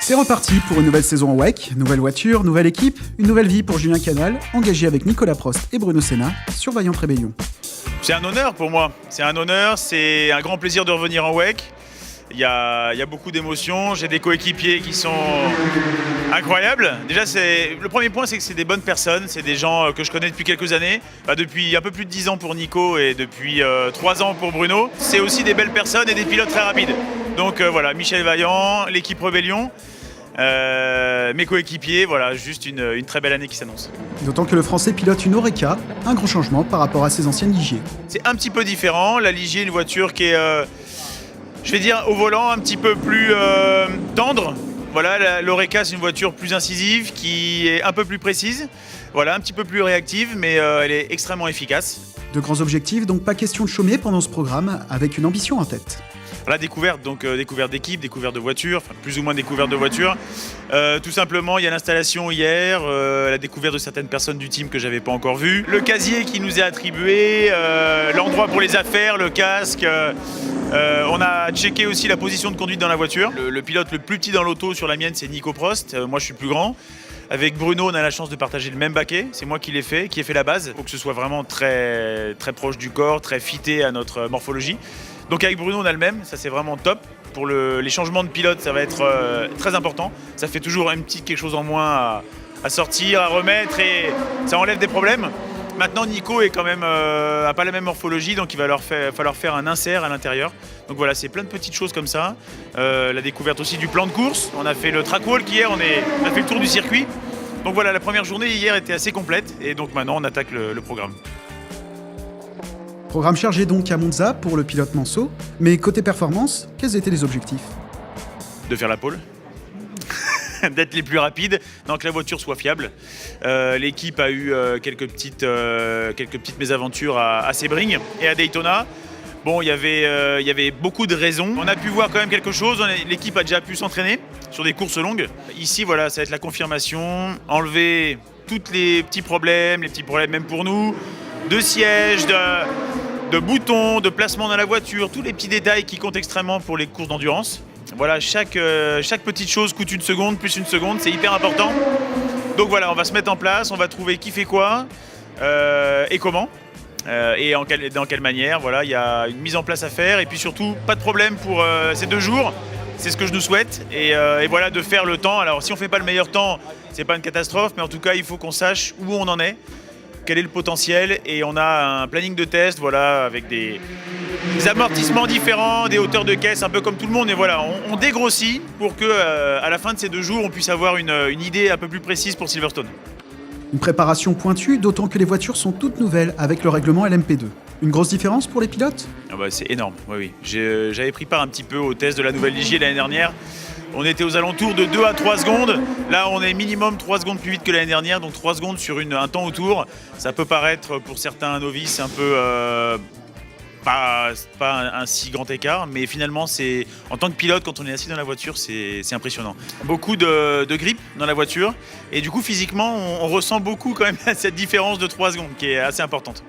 C'est reparti pour une nouvelle saison en WEC, nouvelle voiture, nouvelle équipe, une nouvelle vie pour Julien Canal, engagé avec Nicolas Prost et Bruno Senna sur Vaillant Rébellion. C'est un honneur pour moi, c'est un grand plaisir de revenir en WEC. Il y a beaucoup d'émotions, j'ai des coéquipiers qui sont incroyables. Déjà, le premier point, c'est que c'est des bonnes personnes, c'est des gens que je connais depuis quelques années, depuis un peu plus de 10 ans pour Nico et depuis 3 ans pour Bruno. C'est aussi des belles personnes et des pilotes très rapides. Donc voilà, Michel Vaillant, l'équipe Rébellion, mes coéquipiers, voilà, juste une très belle année qui s'annonce. D'autant que le Français pilote une Oreca, un gros changement par rapport à ses anciennes Ligier. C'est un petit peu différent, la Ligier est une voiture qui est, je vais dire, au volant un petit peu plus tendre. Voilà, l'Oreca, c'est une voiture plus incisive, qui est un peu plus précise, voilà, un petit peu plus réactive, mais elle est extrêmement efficace. De grands objectifs, donc pas question de chômer pendant ce programme, avec une ambition en tête. La découverte, donc découverte d'équipe, découverte de voiture, enfin plus ou moins découverte de voiture. Tout simplement, il y a l'installation hier, la découverte de certaines personnes du team que j'avais pas encore vues, le casier qui nous est attribué, l'endroit pour les affaires, le casque. On a checké aussi la position de conduite dans la voiture. Le pilote le plus petit dans l'auto sur la mienne, c'est Nico Prost. Moi, je suis plus grand. Avec Bruno, on a la chance de partager le même baquet. C'est moi qui ai fait la base, pour que ce soit vraiment très, très proche du corps, très fité à notre morphologie. Donc avec Bruno, on a le même, ça c'est vraiment top. Pour les changements de pilote, ça va être très important. Ça fait toujours un petit quelque chose en moins à sortir, à remettre et ça enlève des problèmes. Maintenant, Nico est quand même a pas la même morphologie, donc il va falloir faire un insert à l'intérieur. Donc voilà, c'est plein de petites choses comme ça. La découverte aussi du plan de course. On a fait le track walk hier, on a fait le tour du circuit. Donc voilà, la première journée hier était assez complète et donc maintenant on attaque le programme. Programme chargé donc à Monza pour le pilote Manceau, mais côté performance, quels étaient les objectifs ? De faire la pole. D'être les plus rapides, donc que la voiture soit fiable. L'équipe a eu quelques petites mésaventures à Sebring et à Daytona. Bon, il y avait beaucoup de raisons. On a pu voir quand même quelque chose. L'équipe a déjà pu s'entraîner sur des courses longues. Ici, voilà, ça va être la confirmation. Enlever tous les petits problèmes même pour nous, de sièges, de boutons, de placement dans la voiture, tous les petits détails qui comptent extrêmement pour les courses d'endurance. Voilà, chaque petite chose coûte 1 seconde, plus 1 seconde, c'est hyper important. Donc voilà, on va se mettre en place, on va trouver qui fait quoi et comment et dans quelle manière. Voilà, il y a une mise en place à faire et puis surtout, pas de problème pour ces 2 jours. C'est ce que je nous souhaite et voilà, de faire le temps. Alors si on ne fait pas le meilleur temps, c'est pas une catastrophe, mais en tout cas, il faut qu'on sache où on en est, quel est le potentiel et on a un planning de test, voilà, avec des amortissements différents, des hauteurs de caisse un peu comme tout le monde et voilà, on dégrossit pour que à la fin de ces 2 jours on puisse avoir une idée un peu plus précise pour Silverstone. Une préparation pointue, d'autant que les voitures sont toutes nouvelles avec le règlement LMP2. Une grosse différence pour les pilotes ? C'est énorme, oui. J'avais pris part un petit peu au test de la nouvelle Ligier l'année dernière. On était aux alentours de 2 à 3 secondes. Là, on est minimum 3 secondes plus vite que l'année dernière, donc 3 secondes sur un temps autour. Ça peut paraître, pour certains novices, un peu pas un si grand écart, mais finalement, en tant que pilote, quand on est assis dans la voiture, c'est impressionnant. Beaucoup de grip dans la voiture, et du coup, physiquement, on ressent beaucoup quand même cette différence de 3 secondes, qui est assez importante.